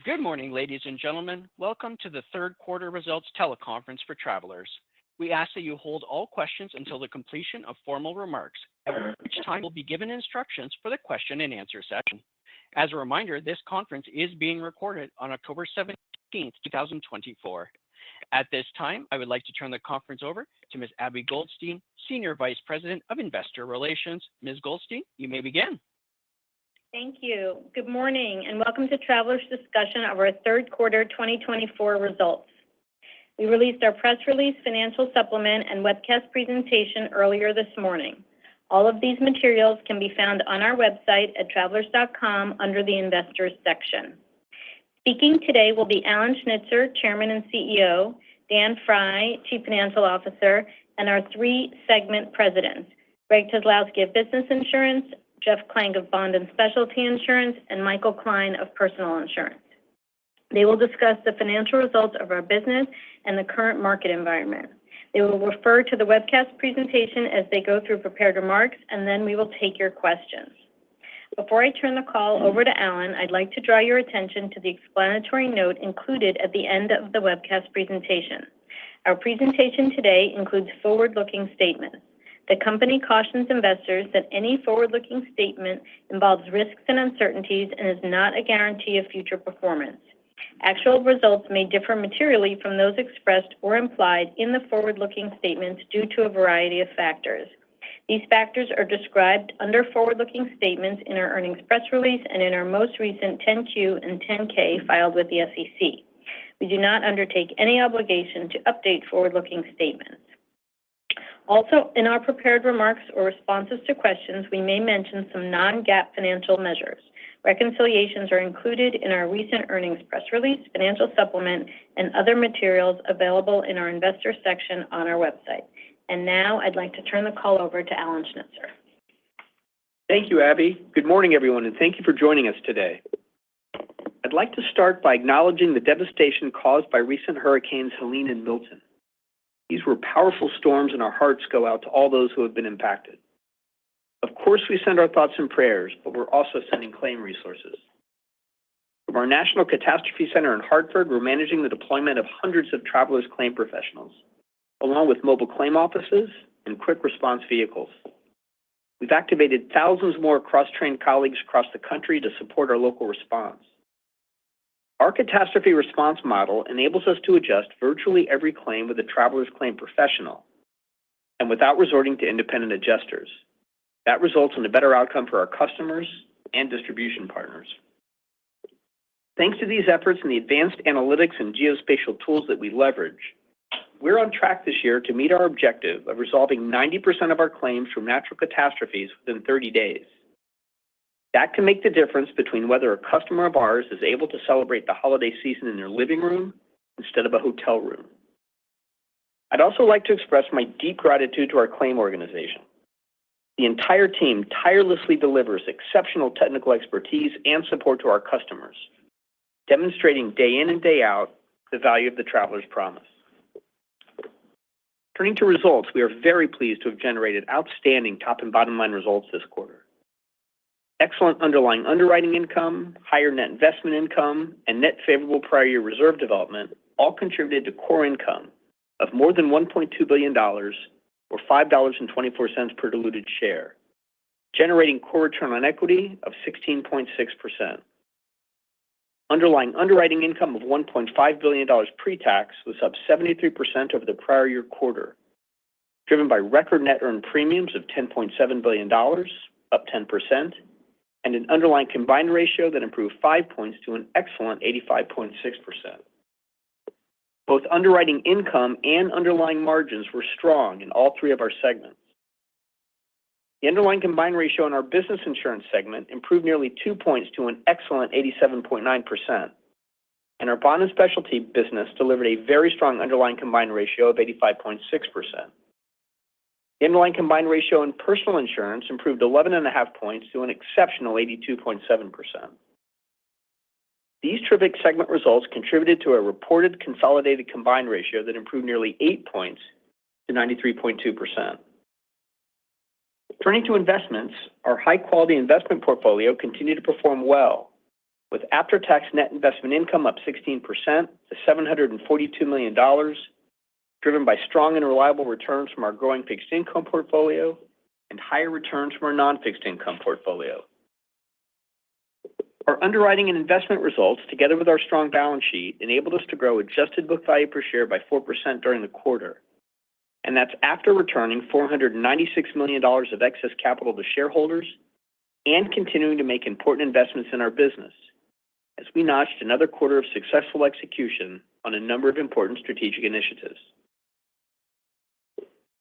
Good morning, ladies and gentlemen. Welcome to the third quarter results teleconference for Travelers. We ask that you hold all questions until the completion of formal remarks, at which time will be given instructions for the question and answer session. As a reminder, this conference is being recorded on October 17th, 2024. At this time, I would like to turn the conference over to Ms. Abby Goldstein, Senior Vice President of Investor Relations. Ms. Goldstein, you may begin. Thank you. Good morning and welcome to Travelers' discussion of our third quarter 2024 results. We released our press release, financial supplement, and webcast presentation earlier this morning. All of these materials can be found on our website at travelers.com under the Investors section. Speaking today will be Alan Schnitzer, Chairman and CEO, Dan Frey, Chief Financial Officer, and our three segment presidents, Greg Kozlowski of Business Insurance, Jeff Klang of Bond and Specialty Insurance, and Michael Klein of Personal Insurance. They will discuss the financial results of our business and the current market environment. They will refer to the webcast presentation as they go through prepared remarks, and then we will take your questions. Before I turn the call over to Alan, I'd like to draw your attention to the explanatory note included at the end of the webcast presentation. Our presentation today includes forward-looking statements. The company cautions investors that any forward-looking statement involves risks and uncertainties and is not a guarantee of future performance. Actual results may differ materially from those expressed or implied in the forward-looking statements due to a variety of factors. These factors are described under forward-looking statements in our earnings press release and in our most recent 10-Q and 10-K filed with the SEC. We do not undertake any obligation to update forward-looking statements. Also, in our prepared remarks or responses to questions, we may mention some non-GAAP financial measures. Reconciliations are included in our recent earnings press release, financial supplement, and other materials available in our investor section on our website. And now I'd like to turn the call over to Alan Schnitzer. Thank you, Abby. Good morning, everyone, and thank you for joining us today. I'd like to start by acknowledging the devastation caused by recent hurricanes Helene and Milton. These were powerful storms, and our hearts go out to all those who have been impacted. Of course, we send our thoughts and prayers, but we're also sending claim resources. From our National Catastrophe Center in Hartford, we're managing the deployment of hundreds of Travelers claim professionals, along with mobile claim offices and quick response vehicles. We've activated thousands more cross-trained colleagues across the country to support our local response. Our catastrophe response model enables us to adjust virtually every claim with a Travelers claim professional and without resorting to independent adjusters. That results in a better outcome for our customers and distribution partners. Thanks to these efforts and the advanced analytics and geospatial tools that we leverage, we're on track this year to meet our objective of resolving 90% of our claims from natural catastrophes within 30 days. That can make the difference between whether a customer of ours is able to celebrate the holiday season in their living room instead of a hotel room. I'd also like to express my deep gratitude to our claim organization. The entire team tirelessly delivers exceptional technical expertise and support to our customers, demonstrating day in and day out the value of the Travelers Promise. Turning to results, we are very pleased to have generated outstanding top and bottom line results this quarter. Excellent underlying underwriting income, higher net investment income, and net favorable prior year reserve development all contributed to core income of more than $1.2 billion, or $5.24 per diluted share, generating core return on equity of 16.6%. Underlying underwriting income of $1.5 billion pre-tax was up 73% over the prior year quarter, driven by record net earned premiums of $10.7 billion, up 10%, and an underlying combined ratio that improved 5 points to an excellent 85.6%. Both underwriting income and underlying margins were strong in all three of our segments. The underlying combined ratio in our business insurance segment improved nearly 2 points to an excellent 87.9%, and our bond and specialty business delivered a very strong underlying combined ratio of 85.6%. The underlying combined ratio in personal insurance improved 11.5 points to an exceptional 82.7%. These terrific segment results contributed to a reported consolidated combined ratio that improved nearly 8 points to 93.2%. Turning to investments, our high-quality investment portfolio continued to perform well, with after-tax net investment income up 16% to $742 million, driven by strong and reliable returns from our growing fixed income portfolio and higher returns from our non-fixed income portfolio. Our underwriting and investment results, together with our strong balance sheet, enabled us to grow adjusted book value per share by 4% during the quarter. And that's after returning $496 million of excess capital to shareholders and continuing to make important investments in our business, as we notched another quarter of successful execution on a number of important strategic initiatives.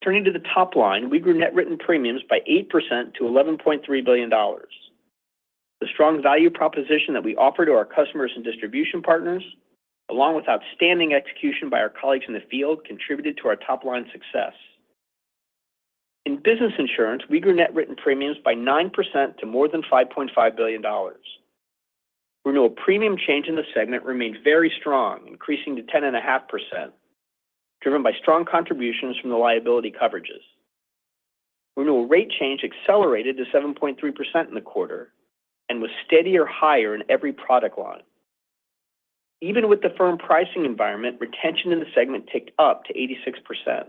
Turning to the top line, we grew net written premiums by 8% to $11.3 billion. The strong value proposition that we offer to our customers and distribution partners, along with outstanding execution by our colleagues in the field, contributed to our top-line success. In business insurance, we grew net written premiums by 9% to more than $5.5 billion. Renewal premium change in the segment remained very strong, increasing to 10.5%, driven by strong contributions from the liability coverages. Renewal rate change accelerated to 7.3% in the quarter and was steady or higher in every product line. Even with the firm pricing environment, retention in the segment ticked up to 86%.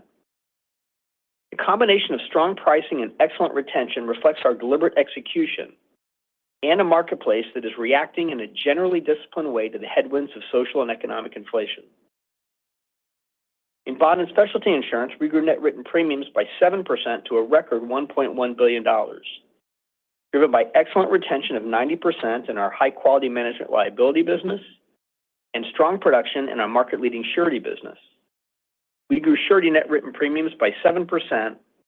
The combination of strong pricing and excellent retention reflects our deliberate execution and a marketplace that is reacting in a generally disciplined way to the headwinds of social and economic inflation. In bond and specialty insurance, we grew net written premiums by 7% to a record $1.1 billion, driven by excellent retention of 90% in our high-quality management liability business and strong production in our market-leading surety business. We grew surety net written premiums by 7%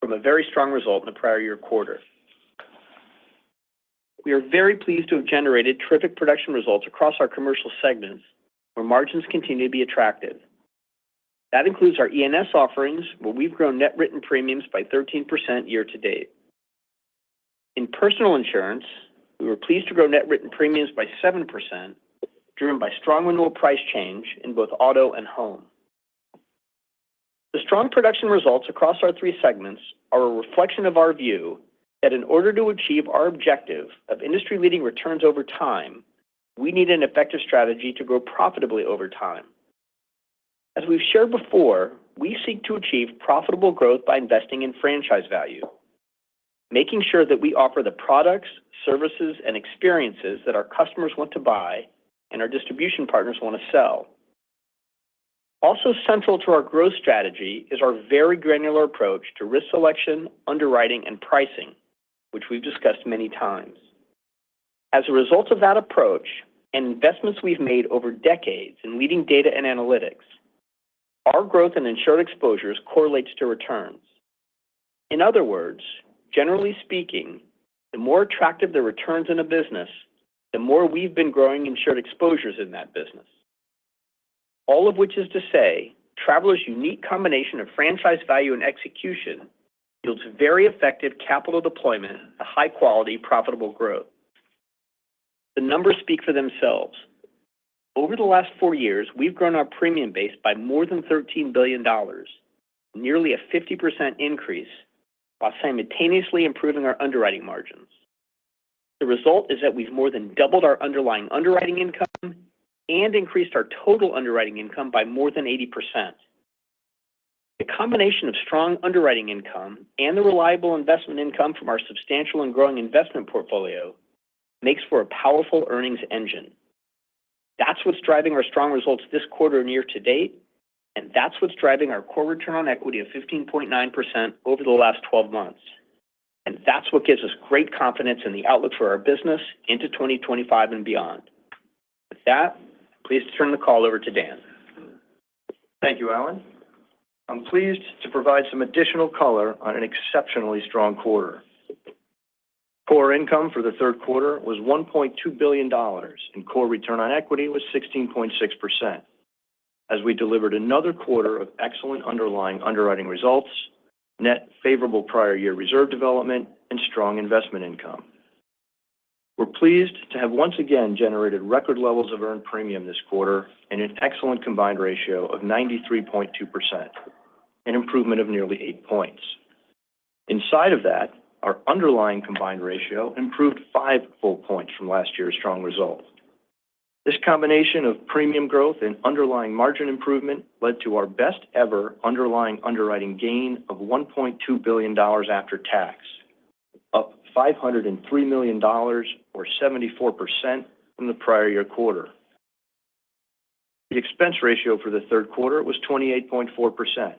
from a very strong result in the prior year quarter. We are very pleased to have generated terrific production results across our commercial segments, where margins continue to be attractive. That includes our E&S offerings, where we've grown net written premiums by 13% year to date. In personal insurance, we were pleased to grow net written premiums by 7%, driven by strong renewal price change in both auto and home. The strong production results across our three segments are a reflection of our view that in order to achieve our objective of industry-leading returns over time, we need an effective strategy to grow profitably over time. As we've shared before, we seek to achieve profitable growth by investing in franchise value, making sure that we offer the products, services, and experiences that our customers want to buy and our distribution partners want to sell. Also central to our growth strategy is our very granular approach to risk selection, underwriting, and pricing, which we've discussed many times. As a result of that approach and investments we've made over decades in leading data and analytics, our growth in insured exposures correlates to returns. In other words, generally speaking, the more attractive the returns in a business, the more we've been growing insured exposures in that business. All of which is to say, Travelers' unique combination of franchise value and execution yields very effective capital deployment to high-quality, profitable growth. The numbers speak for themselves. Over the last 4 years, we've grown our premium base by more than $13 billion, nearly a 50% increase, while simultaneously improving our underwriting margins. The result is that we've more than doubled our underlying underwriting income and increased our total underwriting income by more than 80%. The combination of strong underwriting income and the reliable investment income from our substantial and growing investment portfolio makes for a powerful earnings engine. That's what's driving our strong results this quarter and year to date, and that's what's driving our core return on equity of 15.9% over the last 12 months. And that's what gives us great confidence in the outlook for our business into 2025 and beyond. With that, please turn the call over to Dan. Thank you, Alan. I'm pleased to provide some additional color on an exceptionally strong quarter. Core income for the third quarter was $1.2 billion, and core return on equity was 16.6%, as we delivered another quarter of excellent underlying underwriting results, net favorable prior year reserve development, and strong investment income. We're pleased to have once again generated record levels of earned premium this quarter and an excellent combined ratio of 93.2%, an improvement of nearly 8 points. Inside of that, our underlying combined ratio improved 5 full points from last year's strong result. This combination of premium growth and underlying margin improvement led to our best ever underlying underwriting gain of $1.2 billion after tax, up $503 million or 74% from the prior year quarter. The expense ratio for the third quarter was 28.4%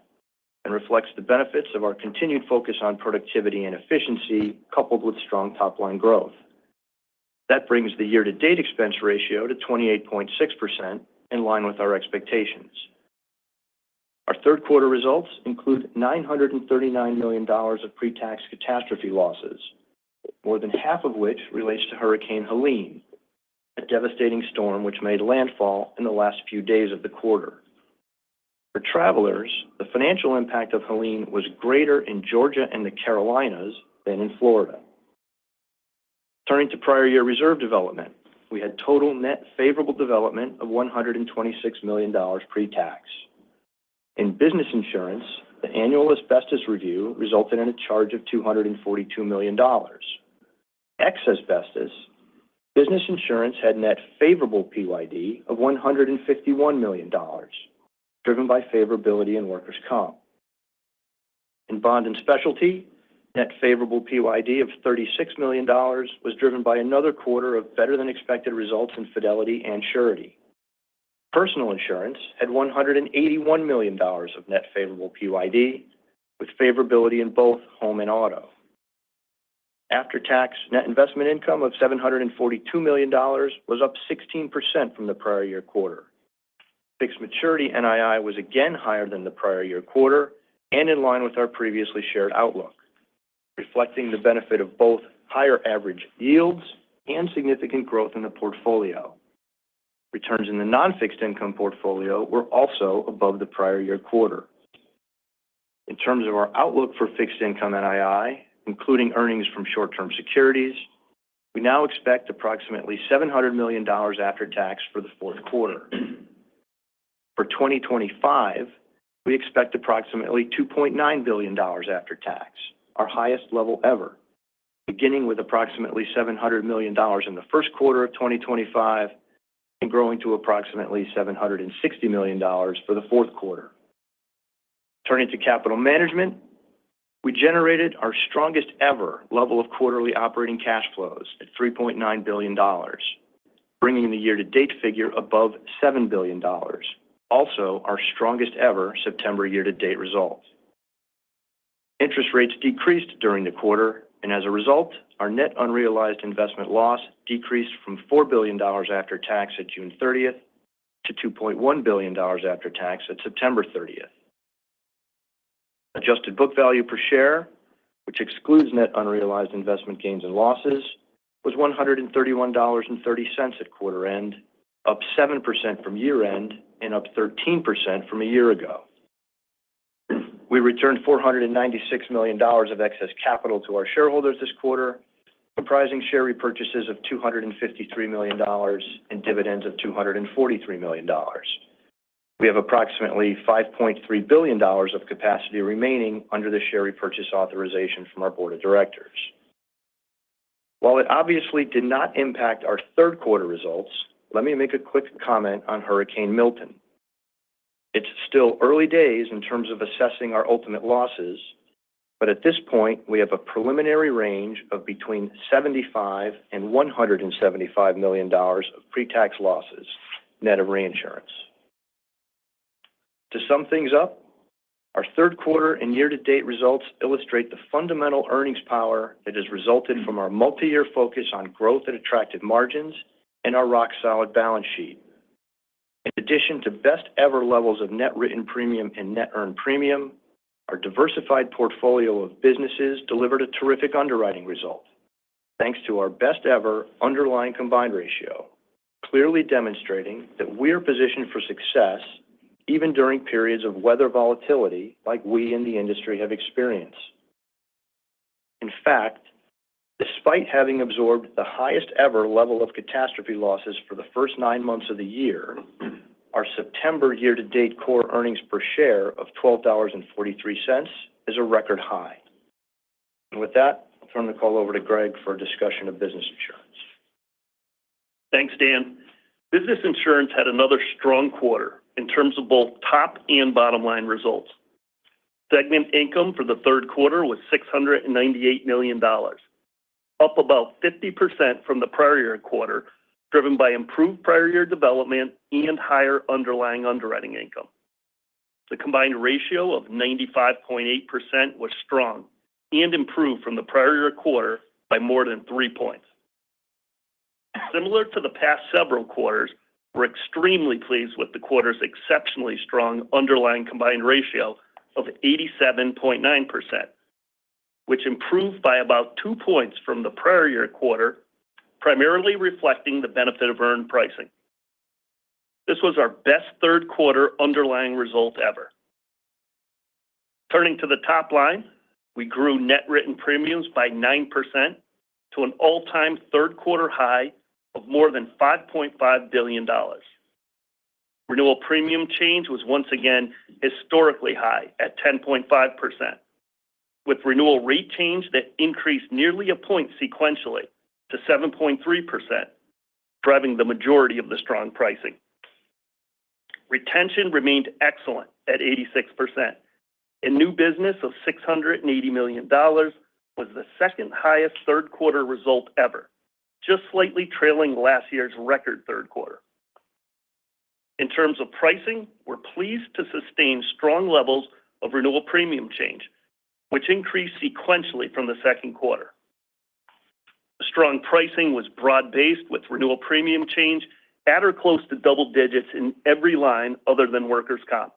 and reflects the benefits of our continued focus on productivity and efficiency coupled with strong top-line growth. That brings the year-to-date expense ratio to 28.6%, in line with our expectations. Our third quarter results include $939 million of pre-tax catastrophe losses, more than half of which relates to Hurricane Helene, a devastating storm which made landfall in the last few days of the quarter. For travelers, the financial impact of Helene was greater in Georgia and the Carolinas than in Florida. Turning to prior year reserve development, we had total net favorable development of $126 million pre-tax. In business insurance, the annual asbestos review resulted in a charge of $242 million. Ex-asbestos, business insurance had net favorable PYD of $151 million, driven by favorability in workers' comp. In bond and specialty, net favorable PYD of $36 million was driven by another quarter of better-than-expected results in fidelity and surety. Personal insurance had $181 million of net favorable PYD, with favorability in both home and auto. After-tax net investment income of $742 million was up 16% from the prior year quarter. Fixed maturity NII was again higher than the prior year quarter and in line with our previously shared outlook, reflecting the benefit of both higher average yields and significant growth in the portfolio. Returns in the non-fixed income portfolio were also above the prior year quarter. In terms of our outlook for fixed income NII, including earnings from short-term securities, we now expect approximately $700 million after tax for the fourth quarter. For 2025, we expect approximately $2.9 billion after tax, our highest level ever, beginning with approximately $700 million in the first quarter of 2025 and growing to approximately $760 million for the fourth quarter. Turning to capital management, we generated our strongest ever level of quarterly operating cash flows at $3.9 billion, bringing the year-to-date figure above $7 billion, also our strongest ever September year-to-date results. Interest rates decreased during the quarter, and as a result, our net unrealized investment loss decreased from $4 billion after tax at June 30th to $2.1 billion after tax at September 30th. Adjusted book value per share, which excludes net unrealized investment gains and losses, was $131.30 at quarter end, up 7% from year end and up 13% from a year ago. We returned $496 million of excess capital to our shareholders this quarter, comprising share repurchases of $253 million and dividends of $243 million. We have approximately $5.3 billion of capacity remaining under the share repurchase authorization from our board of directors. While it obviously did not impact our third quarter results, let me make a quick comment on Hurricane Milton. It's still early days in terms of assessing our ultimate losses, but at this point, we have a preliminary range of between $75 and $175 million of pre-tax losses, net of reinsurance. To sum things up, our third quarter and year-to-date results illustrate the fundamental earnings power that has resulted from our multi-year focus on growth at attractive margins and our rock-solid balance sheet. In addition to best-ever levels of net written premium and net earned premium, our diversified portfolio of businesses delivered a terrific underwriting result, thanks to our best-ever underlying combined ratio, clearly demonstrating that we are positioned for success even during periods of weather volatility like we in the industry have experienced. In fact, despite having absorbed the highest ever level of catastrophe losses for the first 9 months of the year, our September year-to-date core earnings per share of $12.43 is a record high. And with that, I'll turn the call over to Greg for a discussion of business insurance. Thanks, Dan. Business insurance had another strong quarter in terms of both top and bottom line results. Segment income for the third quarter was $698 million, up about 50% from the prior year quarter, driven by improved prior year development and higher underlying underwriting income. The combined ratio of 95.8% was strong and improved from the prior year quarter by more than 3 points. Similar to the past several quarters, we're extremely pleased with the quarter's exceptionally strong underlying combined ratio of 87.9%, which improved by about 2 points from the prior year quarter, primarily reflecting the benefit of earned pricing. This was our best third quarter underlying result ever. Turning to the top line, we grew net written premiums by 9% to an all-time third quarter high of more than $5.5 billion. Renewal premium change was once again historically high at 10.5%, with renewal rate change that increased nearly a point sequentially to 7.3%, driving the majority of the strong pricing. Retention remained excellent at 86%, and new business of $680 million was the second highest third quarter result ever, just slightly trailing last year's record third quarter. In terms of pricing, we're pleased to sustain strong levels of renewal premium change, which increased sequentially from the second quarter. The strong pricing was broad-based, with renewal premium change at or close to double digits in every line other than workers' comp.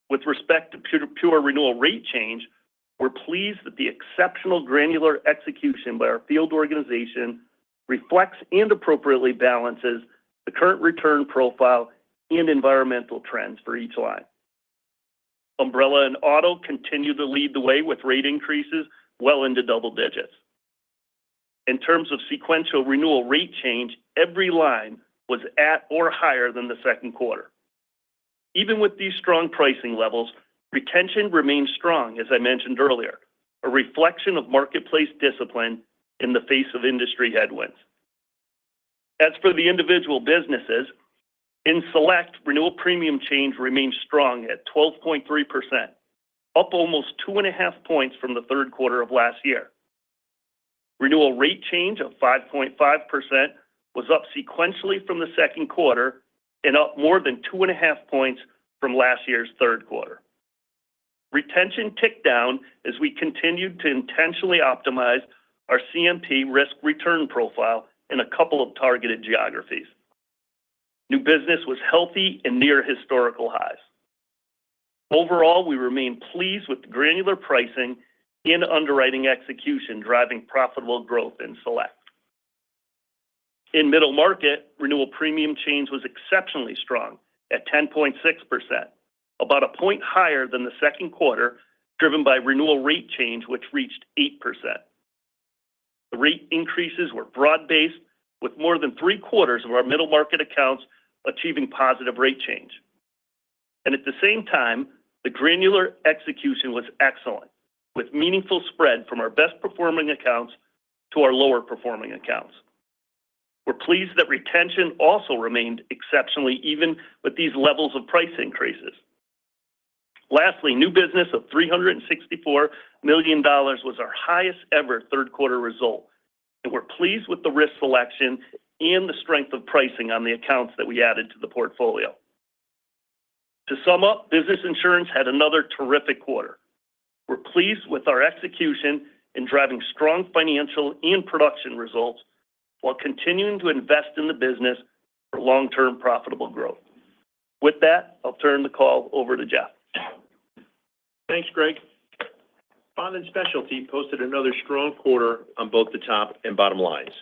With respect to pure renewal rate change, we're pleased that the exceptional granular execution by our field organization reflects and appropriately balances the current return profile and environmental trends for each line. Umbrella and auto continue to lead the way with rate increases well into double digits. In terms of sequential renewal rate change, every line was at or higher than the second quarter. Even with these strong pricing levels, retention remains strong, as I mentioned earlier, a reflection of marketplace discipline in the face of industry headwinds. As for the individual businesses, in Select, renewal premium change remains strong at 12.3%, up almost 2.5 points from the third quarter of last year. Renewal rate change of 5.5% was up sequentially from the second quarter and up more than 2.5 points from last year's third quarter. Retention ticked down as we continued to intentionally optimize our CMP risk-return profile in a couple of targeted geographies. New business was healthy and near historical highs. Overall, we remain pleased with the granular pricing and underwriting execution driving profitable growth in Select. In middle market, renewal premium change was exceptionally strong at 10.6%, about a point higher than the second quarter, driven by renewal rate change, which reached 8%. The rate increases were broad-based, with more than 3/4 of our middle market accounts achieving positive rate change. And at the same time, the granular execution was excellent, with meaningful spread from our best-performing accounts to our lower-performing accounts. We're pleased that retention also remained exceptionally even with these levels of price increases. Lastly, new business of $364 million was our highest ever third quarter result, and we're pleased with the risk selection and the strength of pricing on the accounts that we added to the portfolio. To sum up, business insurance had another terrific quarter. We're pleased with our execution in driving strong financial and production results while continuing to invest in the business for long-term profitable growth. With that, I'll turn the call over to Jeff. Thanks, Greg. Bond and Specialty posted another strong quarter on both the top and bottom lines.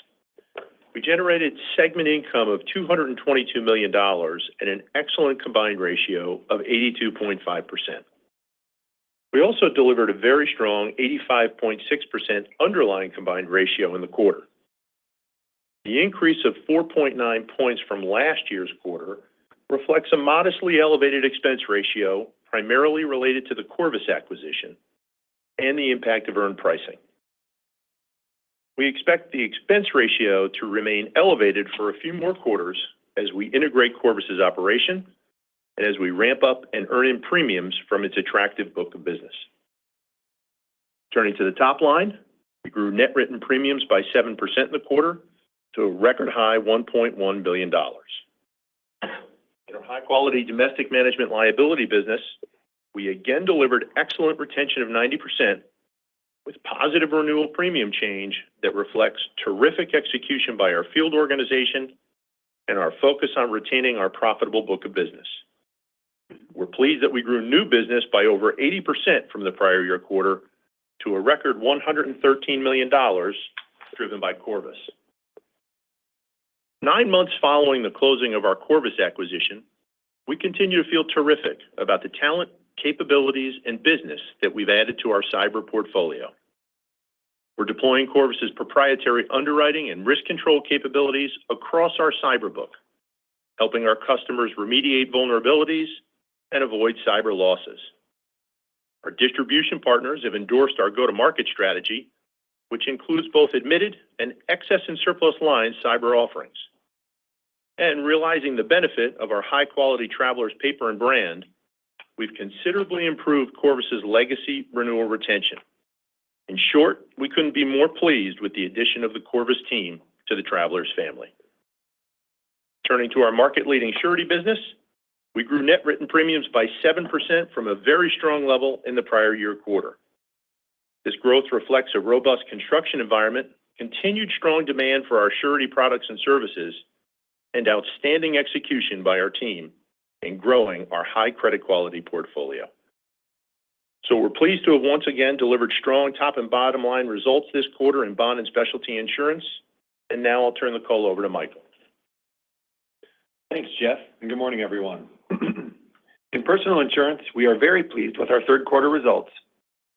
We generated segment income of $222 million and an excellent combined ratio of 82.5%. We also delivered a very strong 85.6% underlying combined ratio in the quarter. The increase of 4.9 points from last year's quarter reflects a modestly elevated expense ratio, primarily related to the Corvus acquisition and the impact of earned pricing. We expect the expense ratio to remain elevated for a few more quarters as we integrate Corvus's operation and as we ramp up and earn in premiums from its attractive book of business. Turning to the top line, we grew net written premiums by 7% in the quarter to a record high $1.1 billion. In our high-quality domestic management liability business, we again delivered excellent retention of 90% with positive renewal premium change that reflects terrific execution by our field organization and our focus on retaining our profitable book of business. We're pleased that we grew new business by over 80% from the prior year quarter to a record $113 million, driven by Corvus. 9 months following the closing of our Corvus acquisition, we continue to feel terrific about the talent, capabilities, and business that we've added to our cyber portfolio. We're deploying Corvus's proprietary underwriting and risk control capabilities across our cyber book, helping our customers remediate vulnerabilities and avoid cyber losses. Our distribution partners have endorsed our go-to-market strategy, which includes both admitted and excess and surplus lines cyber offerings. And realizing the benefit of our high-quality Travelers paper and brand, we've considerably improved Corvus's legacy renewal retention. In short, we couldn't be more pleased with the addition of the Corvus team to the Travelers family. Turning to our market-leading surety business, we grew net written premiums by 7% from a very strong level in the prior year quarter. This growth reflects a robust construction environment, continued strong demand for our surety products and services, and outstanding execution by our team in growing our high credit quality portfolio. So we're pleased to have once again delivered strong top and bottom line results this quarter in bond and specialty insurance. And now I'll turn the call over to Michael. Thanks, Jeff, and good morning, everyone. In personal insurance, we are very pleased with our third quarter results,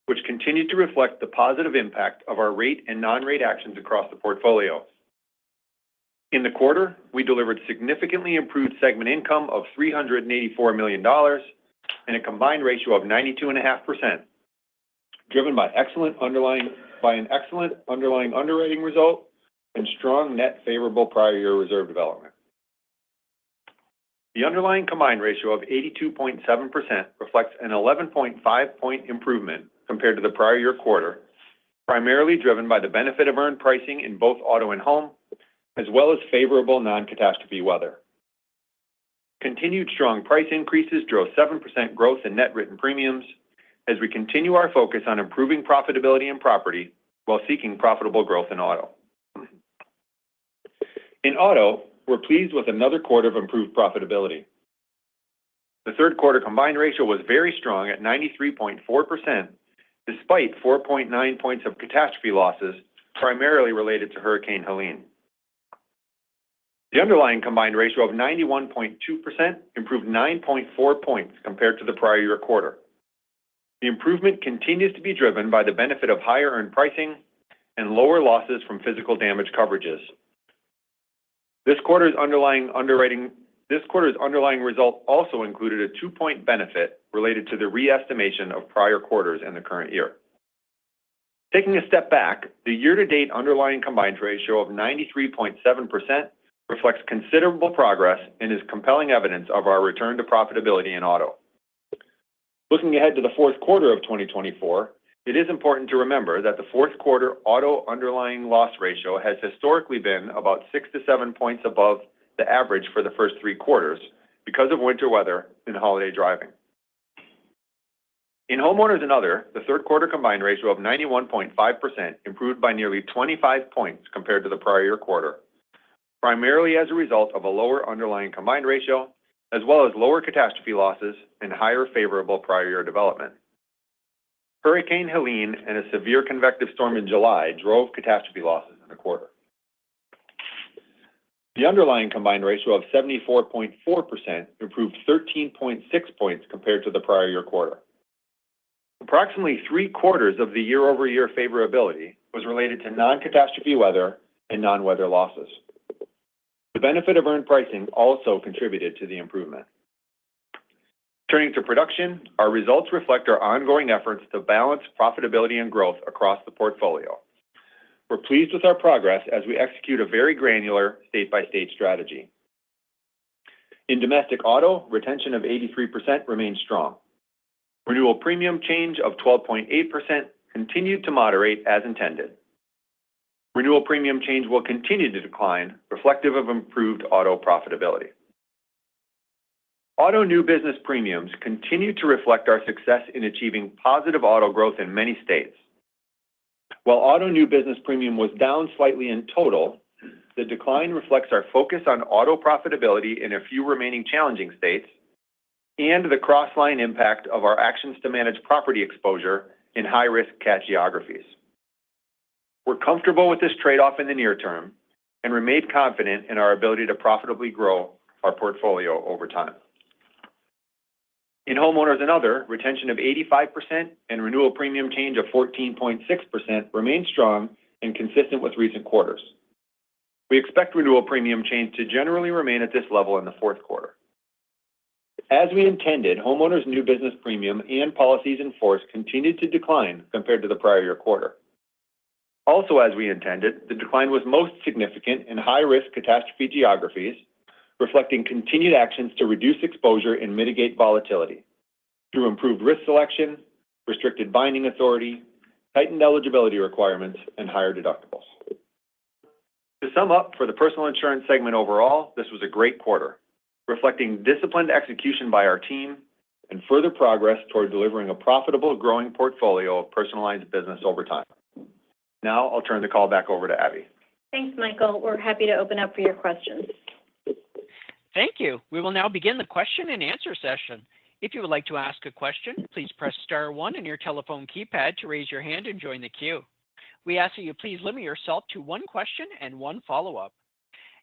which continue to reflect the positive impact of our rate and non-rate actions across the portfolio. In the quarter, we delivered significantly improved segment income of $384 million and a combined ratio of 92.5%, driven by an excellent underlying underwriting result and strong net favorable prior year reserve development. The underlying combined ratio of 82.7% reflects an 11.5-point improvement compared to the prior year quarter, primarily driven by the benefit of earned pricing in both auto and home, as well as favorable non-catastrophe weather. Continued strong price increases drove 7% growth in net written premiums as we continue our focus on improving profitability in property while seeking profitable growth in auto. In auto, we're pleased with another quarter of improved profitability. The third quarter combined ratio was very strong at 93.4%, despite 4.9 points of catastrophe losses, primarily related to Hurricane Helene. The underlying combined ratio of 91.2% improved 9.4 points compared to the prior year quarter. The improvement continues to be driven by the benefit of higher earned pricing and lower losses from physical damage coverages. This quarter's underlying result also included a 2-point benefit related to the re-estimation of prior quarters in the current year. Taking a step back, the year-to-date underlying combined ratio of 93.7% reflects considerable progress and is compelling evidence of our return to profitability in auto. Looking ahead to the fourth quarter of 2024, it is important to remember that the fourth quarter auto underlying loss ratio has historically been about 6 to 7 points above the average for the first 3 quarters because of winter weather and holiday driving. In homeowners and other, the third quarter combined ratio of 91.5% improved by nearly 25 points compared to the prior year quarter, primarily as a result of a lower underlying combined ratio, as well as lower catastrophe losses and higher favorable prior year development. Hurricane Helene and a severe convective storm in July drove catastrophe losses in the quarter. The underlying combined ratio of 74.4% improved 13.6 points compared to the prior year quarter. Approximately 3/4 of the year-over-year favorability was related to non-catastrophe weather and non-weather losses. The benefit of earned pricing also contributed to the improvement. Turning to production, our results reflect our ongoing efforts to balance profitability and growth across the portfolio. We're pleased with our progress as we execute a very granular state-by-state strategy. In domestic auto, retention of 83% remains strong. Renewal premium change of 12.8% continued to moderate as intended. Renewal premium change will continue to decline, reflective of improved auto profitability. Auto new business premiums continue to reflect our success in achieving positive auto growth in many states. While auto new business premium was down slightly in total, the decline reflects our focus on auto profitability in a few remaining challenging states and the cross-line impact of our actions to manage property exposure in high-risk cat geographies. We're comfortable with this trade-off in the near term and remain confident in our ability to profitably grow our portfolio over time. In homeowners and other, retention of 85% and renewal premium change of 14.6% remain strong and consistent with recent quarters. We expect renewal premium change to generally remain at this level in the fourth quarter. As we intended, homeowners' new business premium and policies in force continued to decline compared to the prior year quarter. Also, as we intended, the decline was most significant in high-risk catastrophe geographies, reflecting continued actions to reduce exposure and mitigate volatility through improved risk selection, restricted binding authority, tightened eligibility requirements, and higher deductibles. To sum up, for the personal insurance segment overall, this was a great quarter, reflecting disciplined execution by our team and further progress toward delivering a profitable, growing portfolio of personalized business over time. Now, I'll turn the call back over to Abby. Thanks, Michael. We're happy to open up for your questions. Thank you. We will now begin the question and answer session. If you would like to ask a question, please press star one on your telephone keypad to raise your hand and join the queue. We ask that you please limit yourself to one question and one follow-up.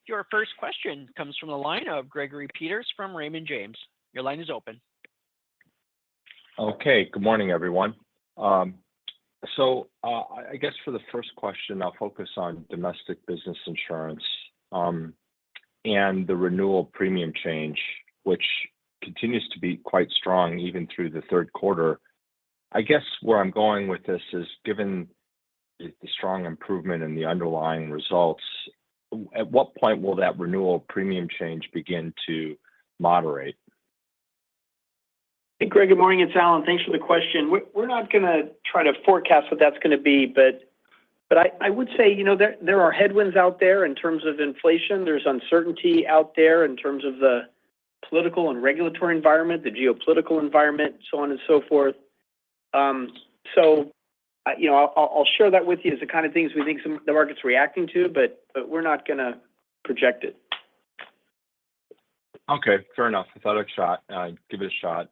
Your first question comes from the line of Gregory Peters from Raymond James. Your line is open. Okay, good morning, everyone. I guess for the first question, I'll focus on domestic business insurance and the renewal premium change, which continues to be quite strong even through the third quarter. I guess where I'm going with this is, given the strong improvement in the underlying results, at what point will that renewal premium change begin to moderate? Hey, Greg, good morning. It's Alan. Thanks for the question. We're not going to try to forecast what that's going to be, but I would say, there are headwinds out there in terms of inflation. There's uncertainty out there in terms of the political and regulatory environment, the geopolitical environment, so on and so forth. I'll share that with you as the kind of things we think the market's reacting to, but we're not going to project it. Okay, fair enough. I thought I'd give it a shot.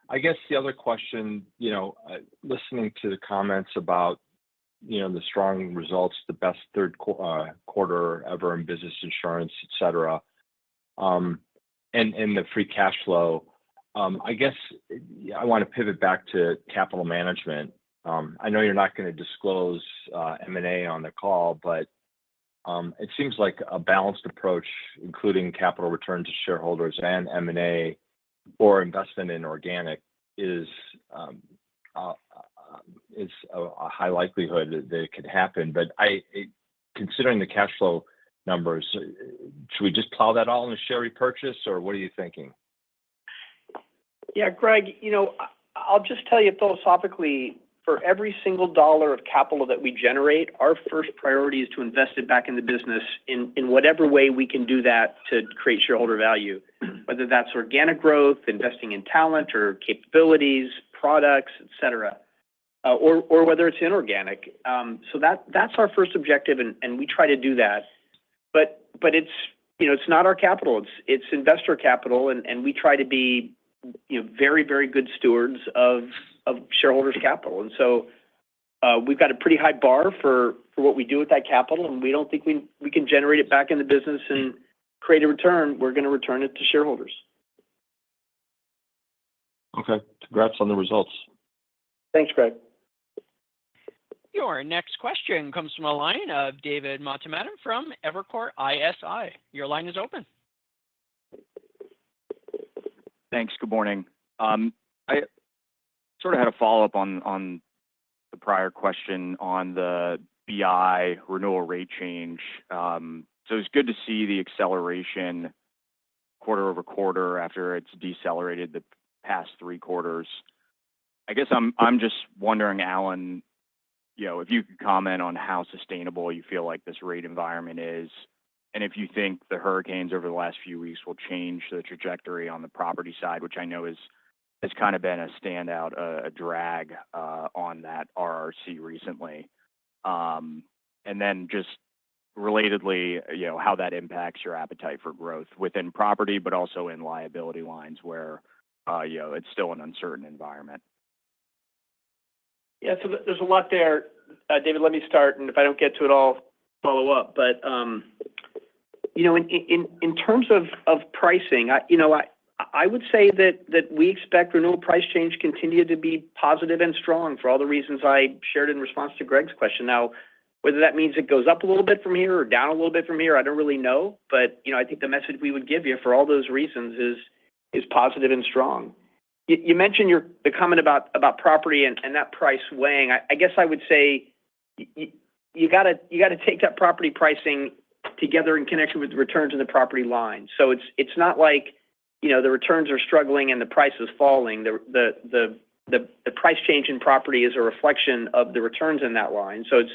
I guess the other question, listening to the comments about, the strong results, the best third quarter ever in business insurance, et cetera, and the free cash flow, I guess I want to pivot back to capital management. I know you're not going to disclose M&A on the call, but it seems like a balanced approach, including capital return to shareholders and M&A or investment in organic, is a high likelihood that it could happen. But considering the cash flow numbers, should we just plow that all in a share repurchase, or what are you thinking? Yeah, Greg, I'll just tell you philosophically, for every single dollar of capital that we generate, our first priority is to invest it back in the business in whatever way we can do that to create shareholder value, whether that's organic growth, investing in talent or capabilities, products, et cetera, or whether it's inorganic. So that's our first objective, and we try to do that. But it's not our capital; it's investor capital, and we try to be very, very good stewards of shareholders' capital. And so we've got a pretty high bar for what we do with that capital, and we don't think we can generate it back in the business and create a return. We're going to return it to shareholders. Okay. Congrats on the results. Thanks, Greg. Your next question comes from a line of David Motemaden from Evercore ISI. Your line is open. Thanks. Good morning. I sort of had a follow-up on the prior question on the BI renewal rate change. So it's good to see the acceleration quarter over quarter after it's decelerated the past 3 quarters. I guess I'm just wondering, Alan, if you could comment on how sustainable you feel like this rate environment is, and if you think the hurricanes over the last few weeks will change the trajectory on the property side, which I know has kind of been a standout, a drag on that RRC recently. And then just relatedly, how that impacts your appetite for growth within property, but also in liability lines where, it's still an uncertain environment. Yeah, so there's a lot there. David, let me start, and if I don't get to it all, follow up. But, in terms of pricing, I would say that we expect renewal price change continue to be positive and strong for all the reasons I shared in response to Greg's question. Now, whether that means it goes up a little bit from here or down a little bit from here, I don't really know. But, I think the message we would give you for all those reasons is positive and strong. You mentioned the comment about property and that price weighing. I guess I would say you got to take that property pricing together in connection with the returns in the property line. So it's not like the returns are struggling and the price is falling. The price change in property is a reflection of the returns in that line. So it's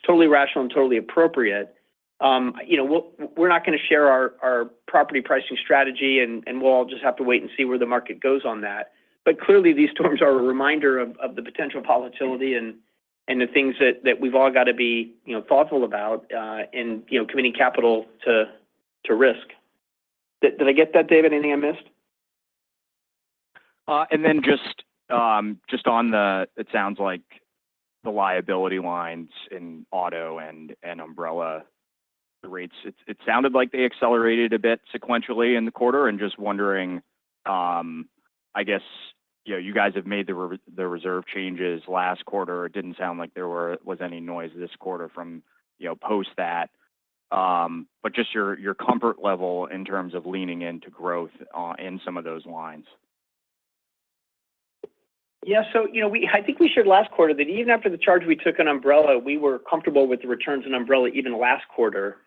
totally rational and totally appropriate. We're not going to share our property pricing strategy, and we'll all just have to wait and see where the market goes on that. But clearly, these storms are a reminder of the potential volatility and the things that we've all got to be thoughtful about in committing capital to risk. Did I get that, David? Anything I missed? And then just on it sounds like the liability lines in auto and umbrella, the rates, it sounded like they accelerated a bit sequentially in the quarter, and just wondering, I guess, you guys have made the reserve changes last quarter. It didn't sound like there was any noise this quarter from, post that. But just your comfort level in terms of leaning into growth in some of those lines. Yeah, so I think we shared last quarter that even after the charge we took on umbrella, we were comfortable with the returns in umbrella even last quarter,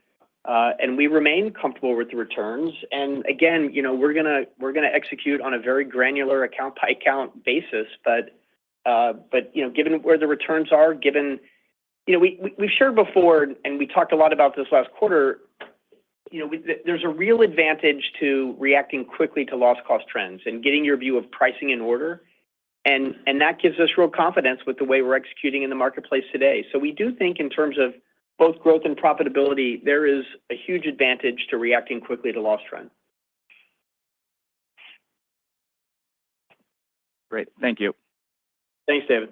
and we remain comfortable with the returns. And again, we're gonna execute on a very granular account by account basis. But given where the returns are, we've shared before, and we talked a lot about this last quarter. There's a real advantage to reacting quickly to loss cost trends and getting your view of pricing in order. And that gives us real confidence with the way we're executing in the marketplace today. So we do think in terms of both growth and profitability, there is a huge advantage to reacting quickly to loss trend. Great. Thank you. Thanks, David.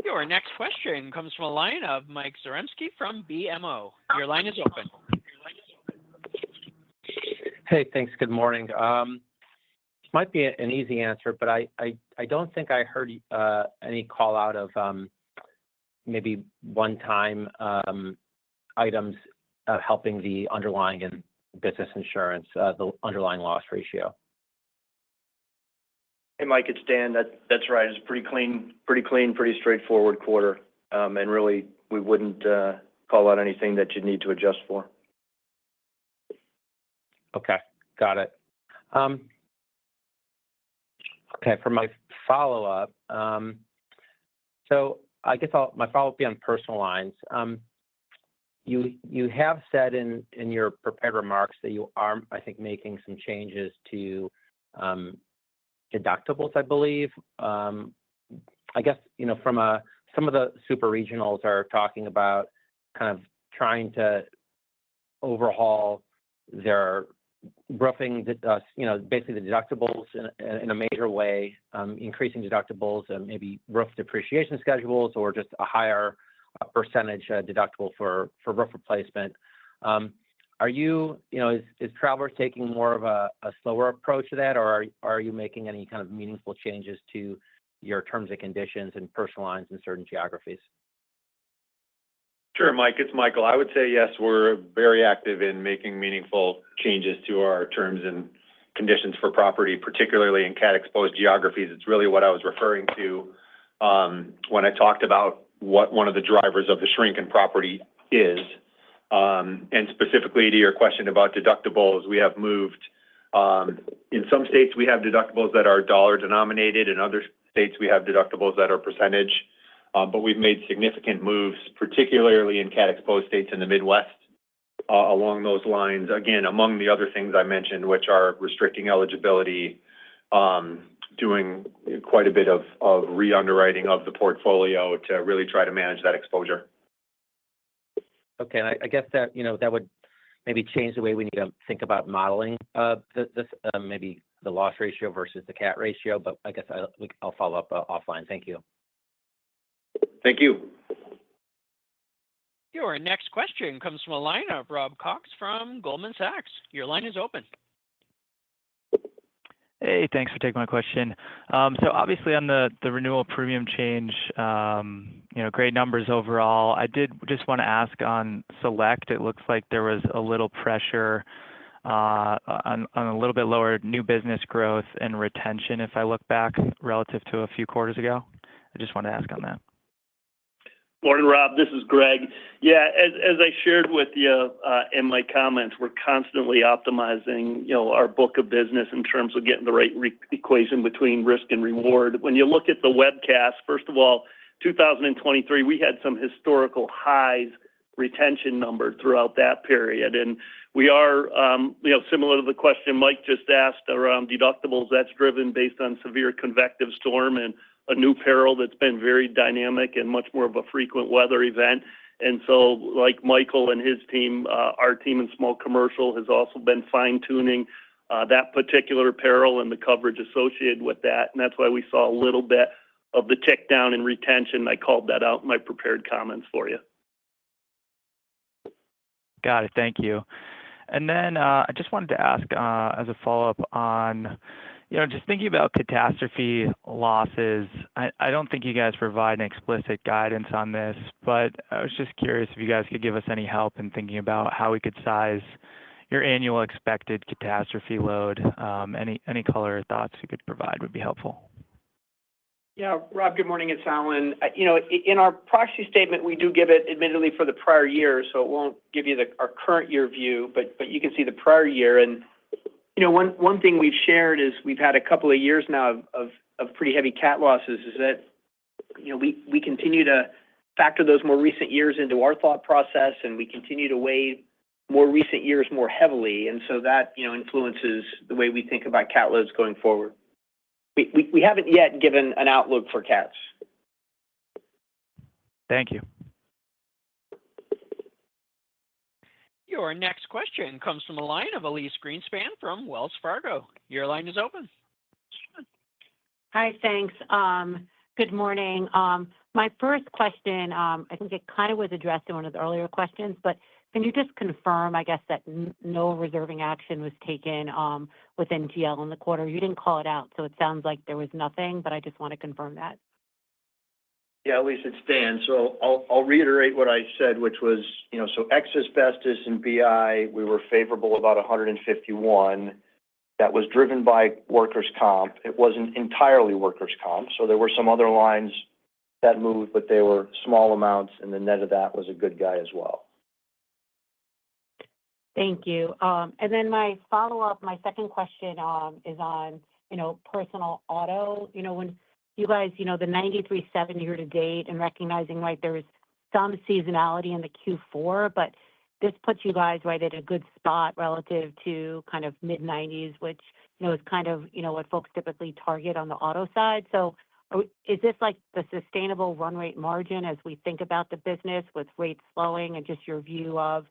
Your next question comes from a line of Mike Zaremski from BMO. Your line is open. Hey, thanks. Good morning. Might be an easy answer, but I don't think I heard any call out of maybe one-time items helping the underlying and business insurance, the underlying loss ratio. Hey, Mike, it's Dan. That's right. It's pretty clean, pretty straightforward quarter. And really, we wouldn't call out anything that you'd need to adjust for. Okay, got it. Okay, for my follow-up, so I guess my follow-up will be on personal lines. You have said in your prepared remarks that you are, I think, making some changes to deductibles, I believe. I guess, from some of the super regionals are talking about kind of trying to overhaul their roofing, basically the deductibles in a major way, increasing deductibles and maybe roof depreciation schedules or just a higher percentage deductible for roof replacement. Are you, is Travelers taking more of a slower approach to that, or are you making any kind of meaningful changes to your terms and conditions and personal lines in certain geographies? Sure, Mike, it's Michael. I would say yes, we're very active in making meaningful changes to our terms and conditions for property, particularly in cat-exposed geographies. It's really what I was referring to when I talked about what one of the drivers of the shrink in property is. And specifically to your question about deductibles, we have moved, in some states, we have deductibles that are dollar denominated. In other states, we have deductibles that are percentage. But we've made significant moves, particularly in cat-exposed states in the Midwest, along those lines. Again, among the other things I mentioned, which are restricting eligibility, doing quite a bit of re-underwriting of the portfolio to really try to manage that exposure. Okay, and I guess that, that would maybe change the way we need to think about modeling this, maybe the loss ratio versus the cat ratio, but I guess I'll follow up offline. Thank you. Thank you. Your next question comes from a line of Rob Cox from Goldman Sachs. Your line is open. Hey, thanks for taking my question. So obviously on the renewal premium change, great numbers overall. I did just want to ask on Select, it looks like there was a little pressure on a little bit lower new business growth and retention if I look back relative to a few quarters ago. I just want to ask on that. Morning, Rob. This is Greg. Yeah, as I shared with you in my comments, we're constantly optimizing, our book of business in terms of getting the right equation between risk and reward. When you look at the webcast, first of all, 2023, we had some historical highs retention number throughout that period. And we are, similar to the question Mike just asked around deductibles, that's driven based on severe convective storm and a new peril that's been very dynamic and much more of a frequent weather event. And so like Michael and his team, our team in small commercial has also been fine tuning that particular peril and the coverage associated with that. And that's why we saw a little bit of the tick down in retention. I called that out in my prepared comments for you. Got it. Thank you. And then I just wanted to ask as a follow-up on, just thinking about catastrophe losses, I don't think you guys provide an explicit guidance on this, but I was just curious if you guys could give us any help in thinking about how we could size your annual expected catastrophe load. Any color or thoughts you could provide would be helpful. Yeah, Rob, good morning. It's Alan. In our proxy statement, we do give it admittedly for the prior year, so it won't give you our current year view, but you can see the prior year. And one thing we've shared is we've had a couple of years now of pretty heavy cat losses. Is that we continue to factor those more recent years into our thought process, and we continue to weigh more recent years more heavily, and so that influences the way we think about cat loads going forward. We haven't yet given an outlook for cats. Thank you. Your next question comes from the line of Elyse Greenspan from Wells Fargo. Your line is open. Hi, thanks. Good morning. My first question, I think it kind of was addressed in one of the earlier questions, but can you just confirm, I guess, that no reserving action was taken within GL in the quarter? You didn't call it out, so it sounds like there was nothing, but I just want to confirm that. Yeah, Lisa, it's Dan. So I'll reiterate what I said, which was, so ex asbestos and BI, we were favorable about 151. That was driven by workers' comp. It wasn't entirely workers' comp, so there were some other lines that moved, but they were small amounts, and the net of that was a good guy as well. Thank you. And then my follow-up, my second question is on, personal auto. When you guys, the 93.7 year to date, and recognizing, right, there is some seasonality in the Q4, but this puts you guys right at a good spot relative to kind of mid-90s, which, is kind of, what folks typically target on the auto side. So is this like the sustainable run rate margin as we think about the business with rates slowing and just your view of,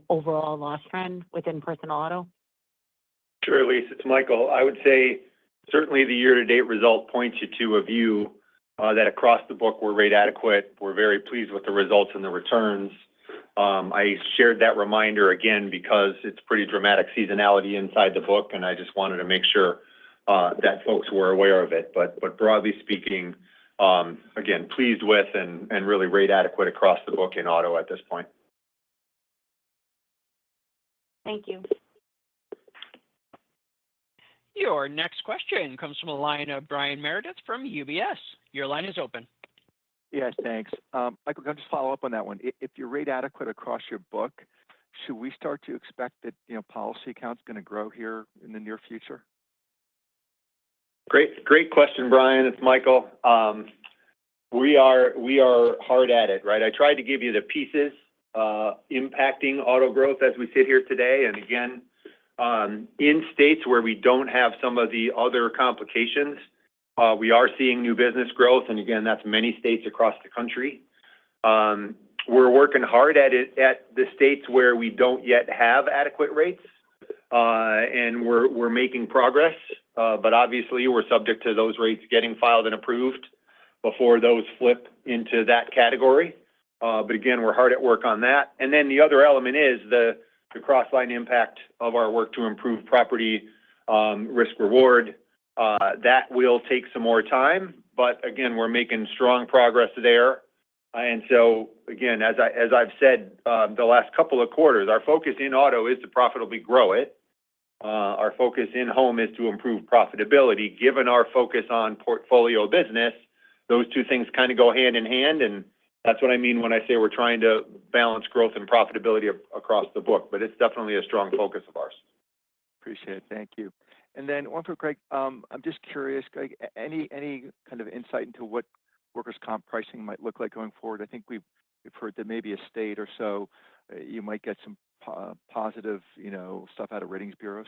overall loss trend within personal auto? Sure, Elise, it's Michael. I would say certainly the year-to-date result points you to a view that across the book we're rate adequate. We're very pleased with the results and the returns. I shared that reminder again because it's pretty dramatic seasonality inside the book, and I just wanted to make sure that folks were aware of it. But broadly speaking, again, pleased with and really rate adequate across the book in auto at this point. Thank you. Your next question comes from a line of Brian Meredith from UBS. Your line is open. Yes, thanks. Michael, can I just follow up on that one? If you're rate adequate across your book, should we start to expect that, policy count's going to grow here in the near future? Great question, Brian. It's Michael. We are hard at it, right? I tried to give you the pieces impacting auto growth as we sit here today. And again, in states where we don't have some of the other complications, we are seeing new business growth. And again, that's many states across the country. We're working hard at it at the states where we don't yet have adequate rates, and we're making progress. But obviously, we're subject to those rates getting filed and approved before those flip into that category. But again, we're hard at work on that. And then the other element is the cross-line impact of our work to improve property risk reward. That will take some more time, but again, we're making strong progress there. And so again, as I've said the last couple of quarters, our focus in auto is to profitably grow it. Our focus in home is to improve profitability. Given our focus on portfolio business, those two things kind of go hand in hand, and that's what I mean when I say we're trying to balance growth and profitability across the book. But it's definitely a strong focus of ours. Appreciate it. Thank you. And then one for Greg. I'm just curious, Greg, any kind of insight into what workers' comp pricing might look like going forward? I think we've heard that maybe a state or so you might get some positive, stuff out of ratings bureaus.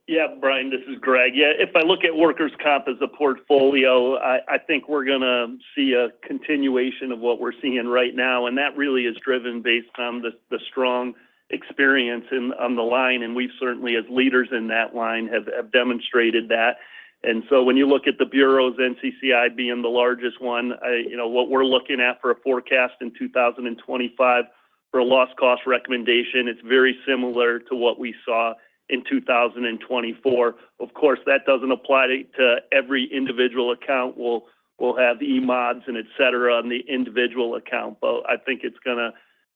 Yeah, Brian, this is Greg. Yeah, if I look at workers' comp as a portfolio, I think we're going to see a continuation of what we're seeing right now, and that really is driven based on the strong experience on the line, and we've certainly, as leaders in that line, have demonstrated that. And so when you look at the bureaus, NCCI being the largest one, what we're looking at for a forecast in 2025 for a loss cost recommendation, it's very similar to what we saw in 2024. Of course, that doesn't apply to every individual account. We'll have E-mods and et cetera on the individual account, but I think it's going to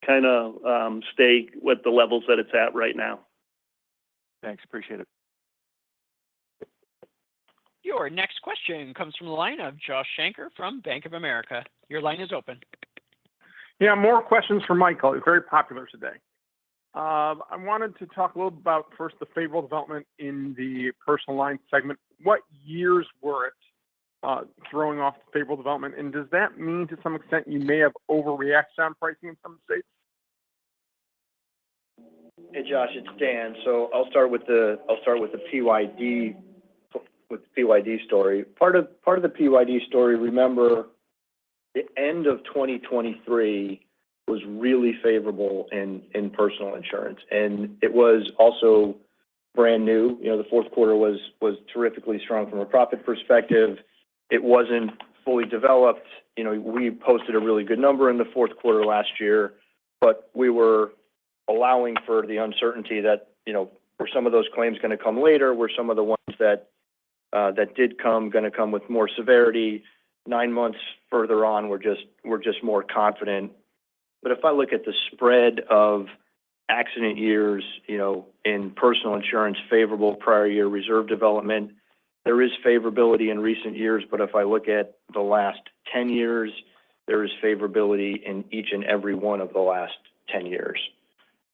kind of stay with the levels that it's at right now. Thanks. Appreciate it. Your next question comes from the line of Josh Shanker from Bank of America. Your line is open. Yeah, more questions for Michael. It's very popular today. I wanted to talk a little about first the favorable development in the personal line segment. What years were it throwing off the favorable development, and does that mean to some extent you may have overreacted on pricing in some states? Hey Josh, it's Dan. So I'll start with the PYD story. Part of the PYD story. Remember, the end of 2023 was really favorable in personal insurance, and it was also brand new. The fourth quarter was terrifically strong from a profit perspective. It wasn't fully developed. We posted a really good number in the fourth quarter last year, but we were allowing for the uncertainty that were some of those claims going to come later, were some of the ones that did come going to come with more severity. 9 months further on, we're just more confident. But if I look at the spread of accident years, in personal insurance, favorable prior year reserve development, there is favorability in recent years. But if I look at the last 10 years, there is favorability in each and every one of the last 10 years.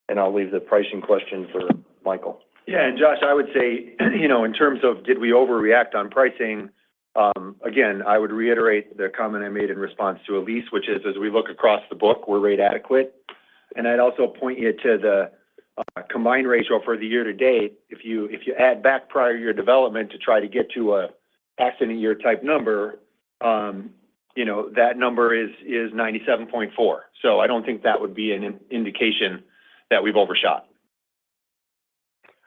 And I'll leave the pricing question for Michael. Yeah, and Josh, I would say, in terms of did we overreact on pricing, again, I would reiterate the comment I made in response to Elise, which is as we look across the book, we're rate adequate. And I'd also point you to the combined ratio for the year to date. If you add back prior year development to try to get to a accident year type number, that number is 97.4. So I don't think that would be an indication that we've overshot.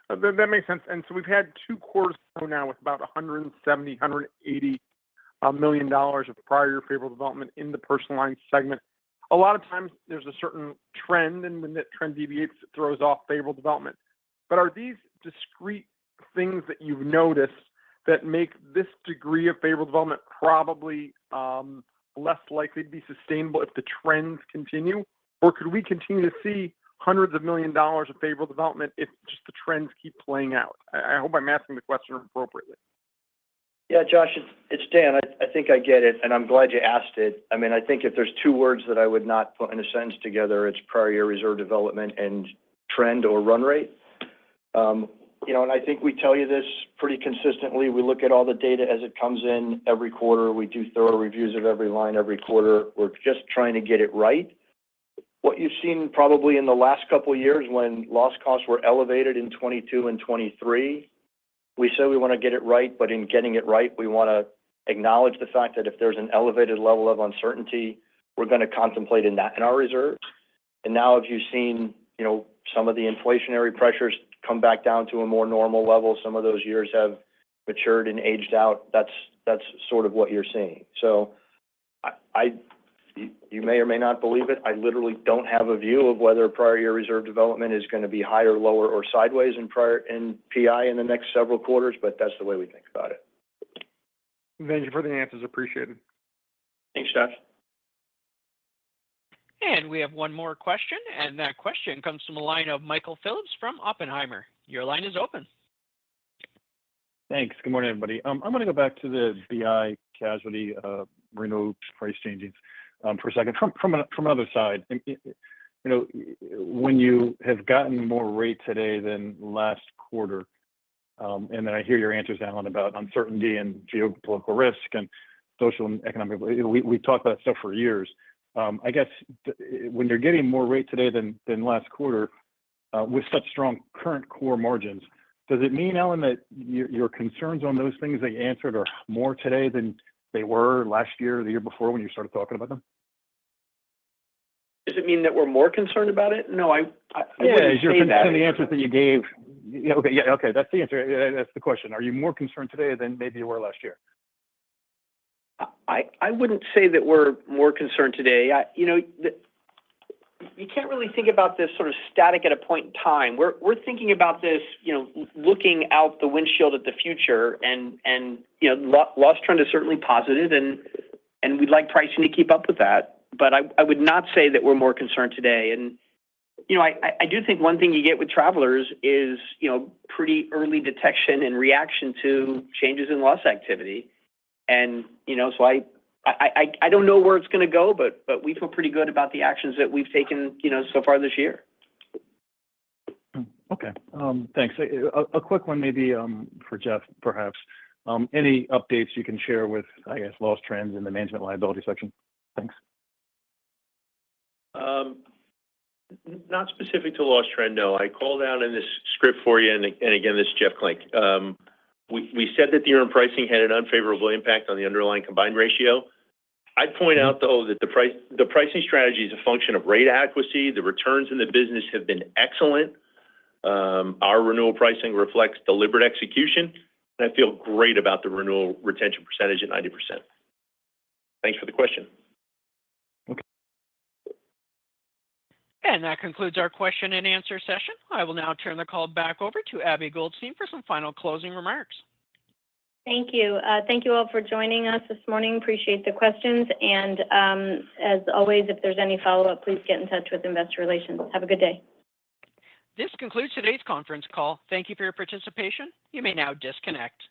That makes sense. And so we've had 2 quarters now with about $170, $180 million of prior year favorable development in the personal line segment. A lot of times there's a certain trend, and when that trend deviates, it throws off favorable development. But are these discrete things that you've noticed that make this degree of favorable development probably less likely to be sustainable if the trends continue? Or could we continue to see hundreds of millions of dollars of favorable development if just the trends keep playing out? I hope I'm asking the question appropriately. Yeah, Josh, it's Dan. I think I get it, and I'm glad you asked it. I mean, I think if there's two words that I would not put in a sentence together, it's prior year reserve development and trend or run rate. And I think we tell you this pretty consistently. We look at all the data as it comes in every quarter. We do thorough reviews of every line every quarter. We're just trying to get it right. What you've seen probably in the last couple of years when loss costs were elevated in 22 and 23, we say we want to get it right, but in getting it right, we want to acknowledge the fact that if there's an elevated level of uncertainty, we're going to contemplate in our reserves. And now, if you've seen, some of the inflationary pressures come back down to a more normal level, some of those years have matured and aged out. That's sort of what you're seeing. So, you may or may not believe it. I literally don't have a view of whether prior year reserve development is going to be higher, lower, or sideways in PI in the next several quarters, but that's the way we think about it. Thank you for the answers. Appreciated. Thanks, Josh. And we have one more question, and that question comes from the line of Michael Phillips from Oppenheimer. Your line is open. Thanks. Good morning, everybody. I'm going to go back to the BI casualty renewal price changes for a second from another side. When you have gotten more rate today than last quarter, and then I hear your answers, Alan, about uncertainty and geopolitical risk and social and economic. We talked about that stuff for years. I guess when you're getting more rate today than last quarter, with such strong current core margins, does it mean, Alan, that your concerns on those things that you answered are more today than they were last year or the year before when you started talking about them? Does it mean that we're more concerned about it? No, I wouldn't say that. The answers that you gave. Okay. That's the answer. That's the question. Are you more concerned today than maybe you were last year? I wouldn't say that we're more concerned today. You can't really think about this sort of static at a point in time. We're thinking about this, looking out the windshield at the future, and loss trend is certainly positive, and we'd like pricing to keep up with that. But I would not say that we're more concerned today. And I do think one thing you get with Travelers is pretty early detection and reaction to changes in loss activity. And so I don't know where it's going to go, but we feel pretty good about the actions that we've taken, so far this year. Okay. Thanks. A quick one maybe for Jeff, perhaps. Any updates you can share with, I guess, loss trends in the management liability section? Thanks. Not specific to loss trend, no. I called out in this script for you, and again, this is Jeff Klink. We said that the earned pricing had an unfavorable impact on the underlying combined ratio. I'd point out, though, that the pricing strategy is a function of rate adequacy. The returns in the business have been excellent. Our renewal pricing reflects deliberate execution, and I feel great about the renewal retention percentage at 90%. Thanks for the question. Okay. And that concludes our question and answer session. I will now turn the call back over to Abby Goldstein for some final closing remarks. Thank you. Thank you all for joining us this morning. Appreciate the questions. And as always, if there's any follow-up, please get in touch with Investor Relations. Have a good day. This concludes today's conference call. Thank you for your participation. You may now disconnect.